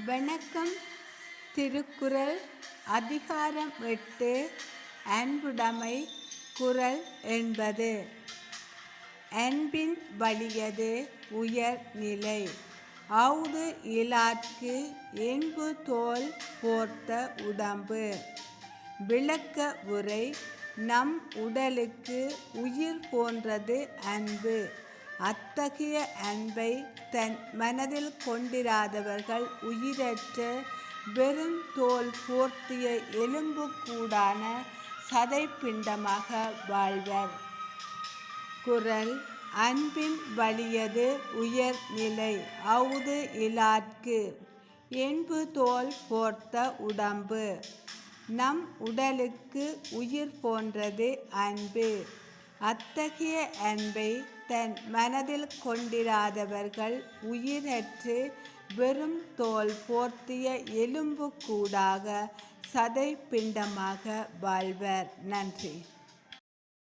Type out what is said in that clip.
வணக்கம். திருக்குறள் அதிகாரம் 8 அன்புடைமை. குறள் என்பது அன்பின் வலியது உயர்நிலை. அஃது இலார்க்கு என்பு தோள் போர்த்த உடம்பு. விளக்க உரை. நம் உடலுக்கு உயிர் போன்றது அன்பு. அத்தகைய அன்பை தன் மனதில் கொண்டிராதவர்கள் உயிரற்ற வெறும் தோல் போர்த்திய எலும்புக்கூடான சதைப்பிண்டமாக வாழ்வர். குறள். அன்பின் வலியது உயர்நிலை. அஃது இலார்க்கு என்பு தோள் போர்த்த உடம்பு. நம் உடலுக்கு உயிர் போன்றது அன்பு. அத்தகைய அன்பை தன் மனதில் கொண்டிராதவர்கள் உயிரற்று வெறும் தோல் போர்த்திய எலும்புக்கூடாக சதைப்பிண்டமாக வாழ்வர். நன்றி.